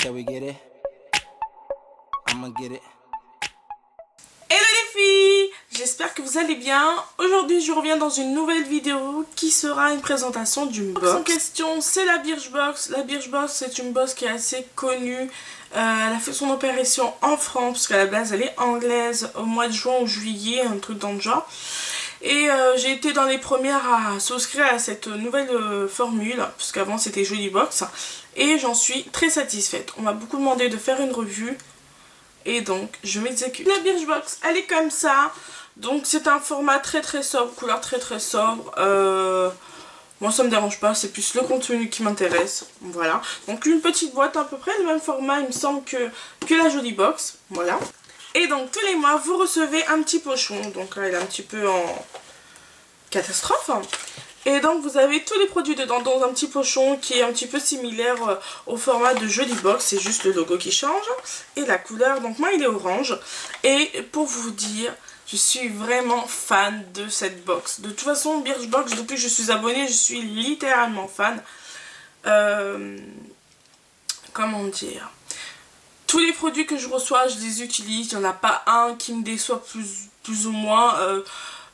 Shall we get it? I'ma get it. Hello les filles, j'espère que vous allez bien. Aujourd'hui je reviens dans une nouvelle vidéo qui sera une présentation d'une box en question. C'est la Birchbox. La Birchbox, c'est une box qui est assez connue. Elle a fait son apparition en France parce qu'à la base elle est anglaise au mois de juin ou juillet, un truc dans le genre. Et j'ai été dans les premières à souscrire à cette nouvelle formule, puisqu'avant c'était Jolibox, et j'en suis très satisfaite. On m'a beaucoup demandé de faire une revue, et donc je m'exécute. La Birchbox, elle est comme ça, donc c'est un format très sobre, couleur très sobre. Moi ça me dérange pas, c'est plus le contenu qui m'intéresse, voilà. Donc une petite boîte à peu près le même format, il me semble, que la Jolibox, voilà. Et donc tous les mois vous recevez un petit pochon, donc là il est un petit peu en catastrophe. Et donc vous avez tous les produits dedans dans un petit pochon qui est un petit peu similaire au format de Jolibox, c'est juste le logo qui change. Et la couleur, donc moi il est orange. Et pour vous dire, je suis vraiment fan de cette box. De toute façon Birchbox, depuis que je suis abonnée, je suis littéralement fan. Comment dire ? Tous les produits que je reçois, je les utilise. Il n'y en a pas un qui me déçoit plus ou moins.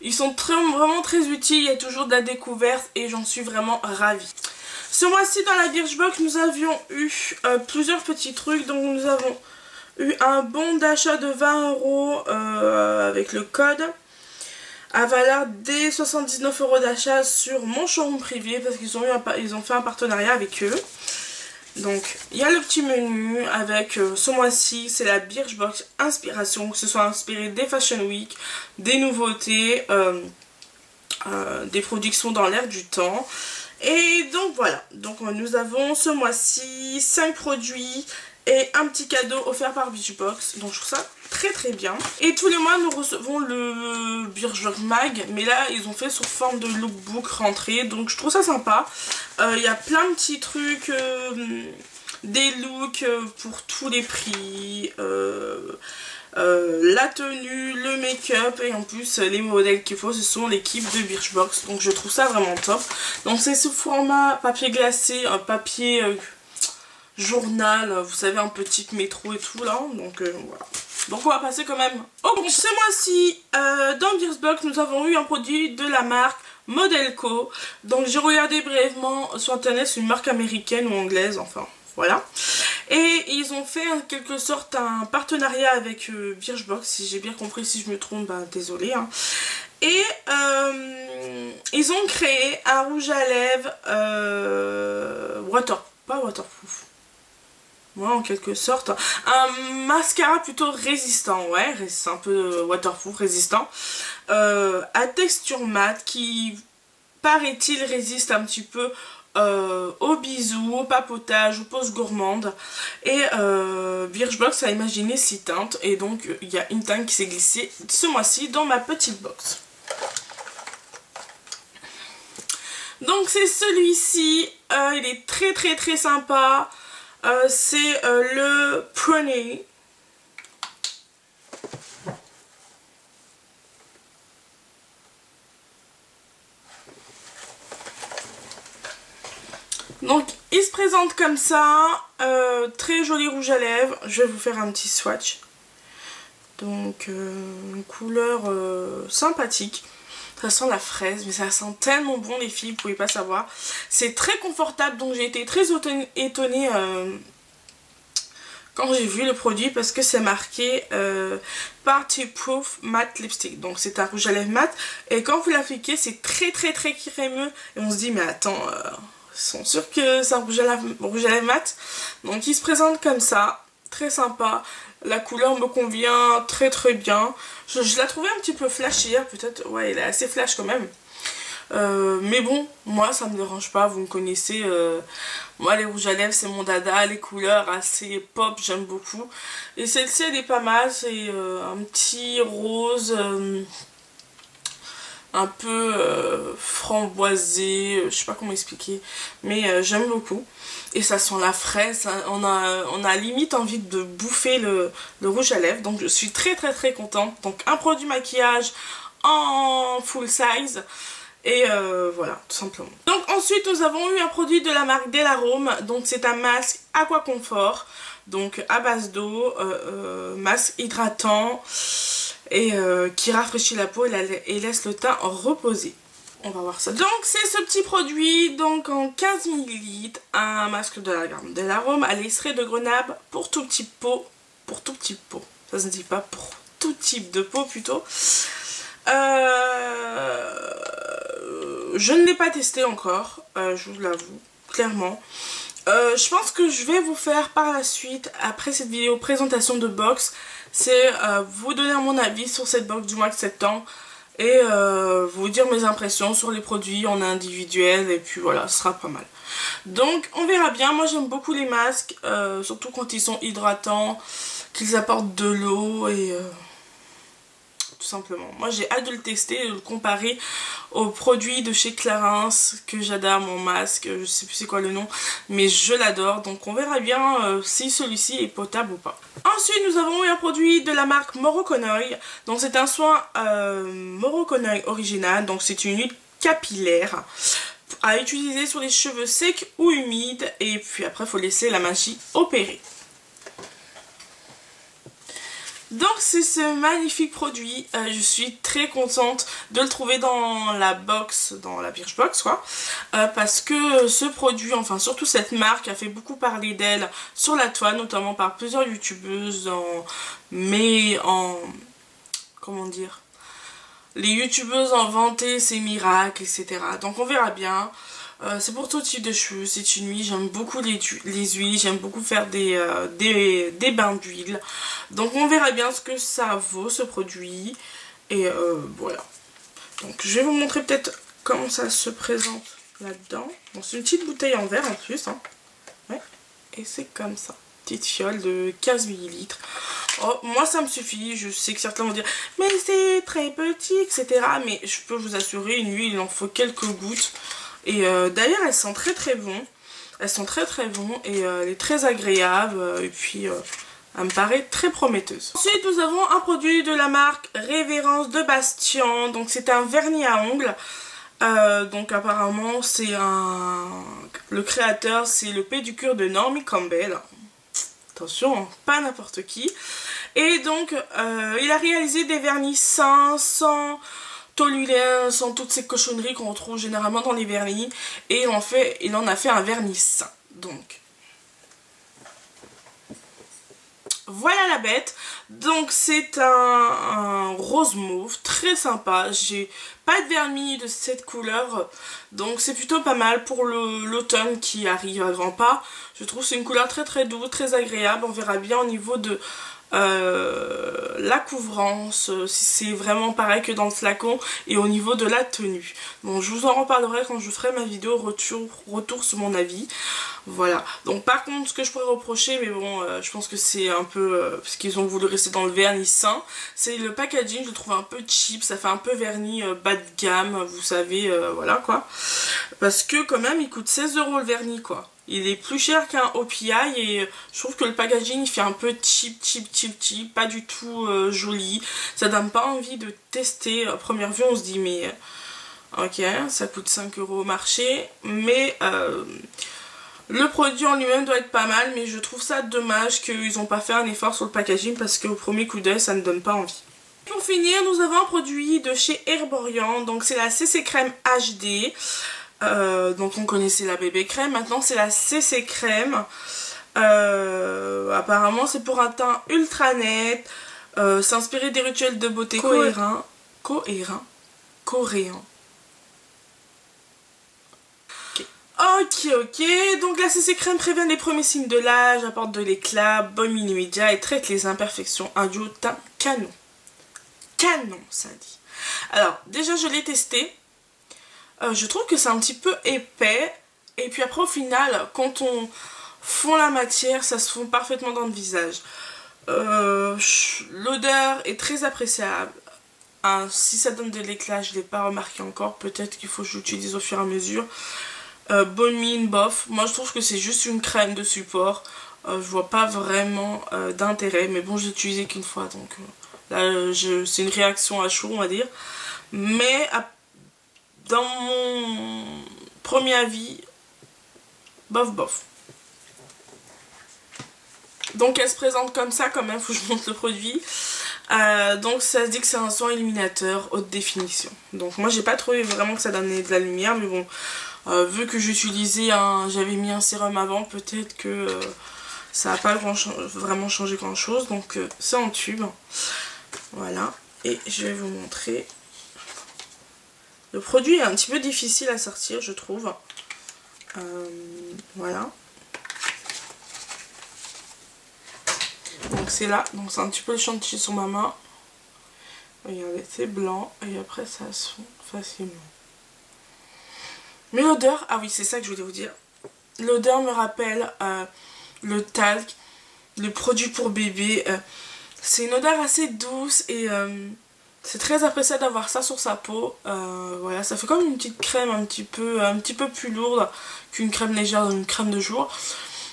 Ils sont vraiment très utiles. Il y a toujours de la découverte et j'en suis vraiment ravie. Ce mois-ci, dans la Birchbox, nous avions eu plusieurs petits trucs. Donc nous avons eu un bon d'achat de 20 € avec le code, à valeur des 79 € d'achat sur mon showroom privé parce qu'ils ont fait un partenariat avec eux. Donc il y a le petit menu avec ce mois-ci c'est la Birchbox Inspiration, que ce soit inspiré des Fashion Week, des nouveautés, des produits qui sont dans l'air du temps. Et donc voilà, donc nous avons ce mois-ci 5 produits et un petit cadeau offert par Birchbox, donc je trouve ça très bien. Et tous les mois nous recevons le Birchbox Mag, mais là ils ont fait sous forme de lookbook rentré, donc je trouve ça sympa. Il y a plein de petits trucs, des looks pour tous les prix, la tenue, le make-up, et en plus les modèles qu'il faut ce sont l'équipe de Birchbox, donc je trouve ça vraiment top. Donc c'est sous format papier glacé, un papier journal, vous savez, un petit métro et tout là, donc voilà. Donc on va passer quand même au bon. Ce mois-ci, dans Birchbox, nous avons eu un produit de la marque Modelco. Donc j'ai regardé brièvement sur internet, c'est une marque américaine ou anglaise, enfin voilà. Et ils ont fait en quelque sorte un partenariat avec Birchbox, si j'ai bien compris. Si je me trompe, bah désolé hein. Et ils ont créé un rouge à lèvres pas waterproof, ouais, en quelque sorte, un mascara plutôt résistant, ouais, c'est un peu waterproof, résistant, à texture mate qui, paraît-il, résiste un petit peu aux bisous, au papotage, aux poses gourmandes. Et Birchbox a imaginé 6 teintes, et donc il y a une teinte qui s'est glissée ce mois-ci dans ma petite box. Donc c'est celui-ci, il est très sympa. C'est le Pruny. Donc il se présente comme ça, très joli rouge à lèvres. Je vais vous faire un petit swatch. Donc une couleur sympathique. Ça sent la fraise, mais ça sent tellement bon les filles, vous pouvez pas savoir. C'est très confortable, donc j'ai été très étonnée quand j'ai vu le produit, parce que c'est marqué Party Proof Matte Lipstick. Donc c'est un rouge à lèvres mat, et quand vous l'appliquez c'est très crémeux, et on se dit mais attends, ils sont sûrs que c'est un rouge à lèvres mat. Donc il se présente comme ça, très sympa. La couleur me convient très bien. Je la trouvais un petit peu flashière, peut-être, ouais, elle est assez flash quand même. Mais bon, moi ça me dérange pas, vous me connaissez. Moi les rouges à lèvres c'est mon dada, les couleurs assez pop, j'aime beaucoup. Et celle-ci elle est pas mal, c'est un petit rose un peu framboisé, je sais pas comment expliquer, mais j'aime beaucoup. Et ça sent la fraise, on a limite envie de bouffer le rouge à lèvres, donc je suis très contente. Donc un produit maquillage en full size, Et voilà, tout simplement. Donc ensuite nous avons eu un produit de la marque Delarome. Donc c'est un masque Aqua Comfort, donc à base d'eau, masque hydratant et qui rafraîchit la peau et laisse le teint reposer. On va voir ça. Donc c'est ce petit produit, donc en 15 ml, un masque de la gamme Delarome à l'extrait de grenade pour tout petit pot. Pour tout petit pot. Ça se dit pas pour tout type de peau plutôt. Je ne l'ai pas testé encore, je vous l'avoue, clairement. Je pense que je vais vous faire par la suite, après cette vidéo présentation de box, c'est vous donner mon avis sur cette box du mois de septembre et vous dire mes impressions sur les produits en individuel et puis voilà, ce sera pas mal. Donc on verra bien. Moi j'aime beaucoup les masques, surtout quand ils sont hydratants, qu'ils apportent de l'eau et tout simplement. Moi j'ai hâte de le tester et de le comparer aux produits de chez Clarins que j'adore, mon masque, je sais plus c'est quoi le nom, mais je l'adore. Donc on verra bien si celui-ci est potable ou pas. Ensuite nous avons eu un produit de la marque Morokonoy. Donc c'est un soin Morokonoy original, donc c'est une huile capillaire à utiliser sur les cheveux secs ou humides et puis après il faut laisser la magie opérer. Donc c'est ce magnifique produit, je suis très contente de le trouver dans la box, dans la Birchbox quoi, parce que ce produit, enfin surtout cette marque a fait beaucoup parler d'elle sur la toile, notamment par plusieurs youtubeuses, comment dire, les youtubeuses ont vanté ses miracles, etc. Donc on verra bien. C'est pour tout type de cheveux, c'est une huile, j'aime beaucoup les huiles, j'aime beaucoup faire des bains d'huile. Donc on verra bien ce que ça vaut ce produit. Et voilà. Donc je vais vous montrer peut-être comment ça se présente là-dedans. Bon, c'est une petite bouteille en verre en plus. Hein. Ouais. Et c'est comme ça. Petite fiole de 15 ml. Oh, moi ça me suffit, je sais que certains vont dire mais c'est très petit, etc. Mais je peux vous assurer, une huile, il en faut quelques gouttes. Et d'ailleurs elles sont très bon. Elles sont très bon et elle est très agréable et puis elle me paraît très prometteuse. Ensuite nous avons un produit de la marque Révérence de Bastien. Donc c'est un vernis à ongles. Donc apparemment c'est le créateur c'est le pédicure de Naomi Campbell. Attention, hein, pas n'importe qui. Et donc il a réalisé des vernis sains, sans toluène, sans toutes ces cochonneries qu'on retrouve généralement dans les vernis, et il en a fait un vernis sain. Donc voilà la bête. Donc c'est un rose mauve très sympa. J'ai pas de vernis de cette couleur, donc c'est plutôt pas mal pour l'automne qui arrive à grands pas. Je trouve que c'est une couleur très douce, très agréable. On verra bien au niveau de la couvrance, si c'est vraiment pareil que dans le flacon, et au niveau de la tenue. Bon, je vous en reparlerai quand je ferai ma vidéo retour sur mon avis. Voilà. Donc par contre, ce que je pourrais reprocher, mais bon, je pense que c'est un peu parce qu'ils ont voulu rester dans le vernis sain, c'est le packaging. Je le trouve un peu cheap, ça fait un peu vernis bas de gamme, vous savez, voilà quoi. Parce que quand même, il coûte 16 € le vernis quoi. Il est plus cher qu'un OPI et je trouve que le packaging il fait un peu cheap, pas du tout joli. Ça donne pas envie de tester. À première vue on se dit mais ok, ça coûte 5 € au marché, mais le produit en lui-même doit être pas mal, mais je trouve ça dommage qu'ils n'ont pas fait un effort sur le packaging parce qu'au premier coup d'œil ça ne donne pas envie. Pour finir, nous avons un produit de chez Herborian, donc c'est la CC Crème HD. Donc on connaissait la bébé crème, maintenant c'est la CC crème. Apparemment c'est pour un teint ultra net, s'inspirer des rituels de beauté coréens. Ok, donc la CC crème prévient les premiers signes de l'âge, apporte de l'éclat, bonne mine immédiat et traite les imperfections. Un duo teint canon. Canon ça dit. Alors déjà je l'ai testé. Je trouve que c'est un petit peu épais, et puis après au final quand on fond la matière ça se fond parfaitement dans le visage. L'odeur est très appréciable. Si ça donne de l'éclat, je ne l'ai pas remarqué encore, peut-être qu'il faut que j'utilise au fur et à mesure. Bonne mine, bof, moi je trouve que c'est juste une crème de support. Je vois pas vraiment d'intérêt, mais bon j'ai utilisé qu'une fois donc là c'est une réaction à chaud on va dire. Mais dans mon premier avis, bof bof. Donc elle se présente comme ça quand même, faut que je montre le produit. Donc ça se dit que c'est un soin illuminateur haute définition. Donc moi j'ai pas trouvé vraiment que ça donnait de la lumière, mais bon, vu que j'utilisais j'avais mis un sérum avant, peut-être que ça n'a pas vraiment changé grand chose. Donc c'est en tube, voilà. Et je vais vous montrer. Le produit est un petit peu difficile à sortir, je trouve. Voilà. Donc c'est là, donc c'est un petit peu le chantier sur ma main. Regardez, c'est blanc et après ça se fond facilement. Mais l'odeur, ah oui c'est ça que je voulais vous dire. L'odeur me rappelle le talc, le produit pour bébé. C'est une odeur assez douce et c'est très appréciable d'avoir ça sur sa peau. Voilà, ça fait comme une petite crème un petit peu plus lourde qu'une crème légère, une crème de jour.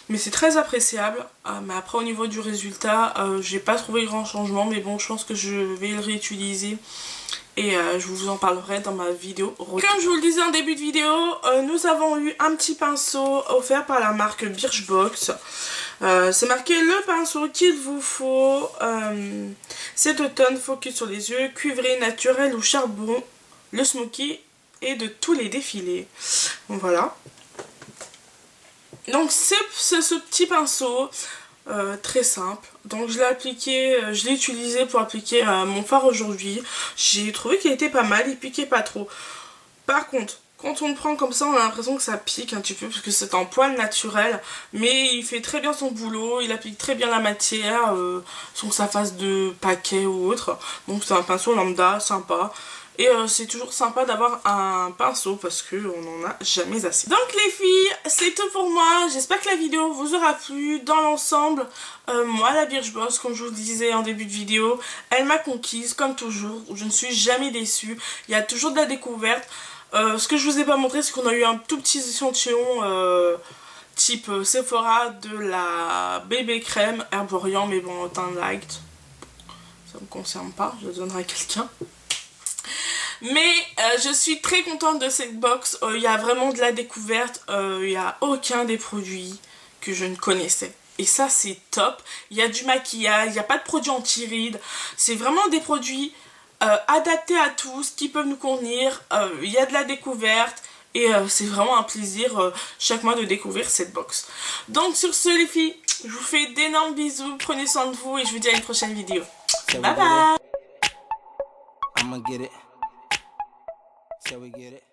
Mais c'est très appréciable. Mais après au niveau du résultat, j'ai pas trouvé grand changement. Mais bon, je pense que je vais le réutiliser. Et je vous en parlerai dans ma vidéo retour. Comme je vous le disais en début de vidéo, nous avons eu un petit pinceau offert par la marque Birchbox. C'est marqué le pinceau qu'il vous faut cet automne, focus sur les yeux, cuivré, naturel ou charbon, le smoky et de tous les défilés. Donc voilà. Donc c'est ce petit pinceau très simple. Donc je l'ai appliqué, je l'ai utilisé pour appliquer mon fard aujourd'hui. J'ai trouvé qu'il était pas mal, il piquait pas trop. Par contre, quand on le prend comme ça, on a l'impression que ça pique un petit peu parce que c'est en poil naturel. Mais il fait très bien son boulot, il applique très bien la matière sans que ça fasse de paquet ou autre. Donc c'est un pinceau lambda, sympa. Et c'est toujours sympa d'avoir un pinceau parce qu'on n'en a jamais assez. Donc les filles, c'est tout pour moi. J'espère que la vidéo vous aura plu. Dans l'ensemble, moi la Birchbox, comme je vous le disais en début de vidéo, elle m'a conquise comme toujours. Je ne suis jamais déçue. Il y a toujours de la découverte. Ce que je vous ai pas montré, c'est qu'on a eu un tout petit échantillon type Sephora de la bébé crème Herborian, mais bon, teint light. Ça me concerne pas, je le donnerai à quelqu'un. Mais je suis très contente de cette box. Il y a vraiment de la découverte. Il n'y a aucun des produits que je ne connaissais. Et ça c'est top. Il y a du maquillage, il n'y a pas de produits anti-rides. C'est vraiment des produits adaptés à tous, qui peuvent nous convenir. Il y a de la découverte. Et c'est vraiment un plaisir chaque mois de découvrir cette box. Donc sur ce les filles, je vous fais d'énormes bisous. Prenez soin de vous et je vous dis à une prochaine vidéo. Bye bye. I'ma get it. Shall we get it?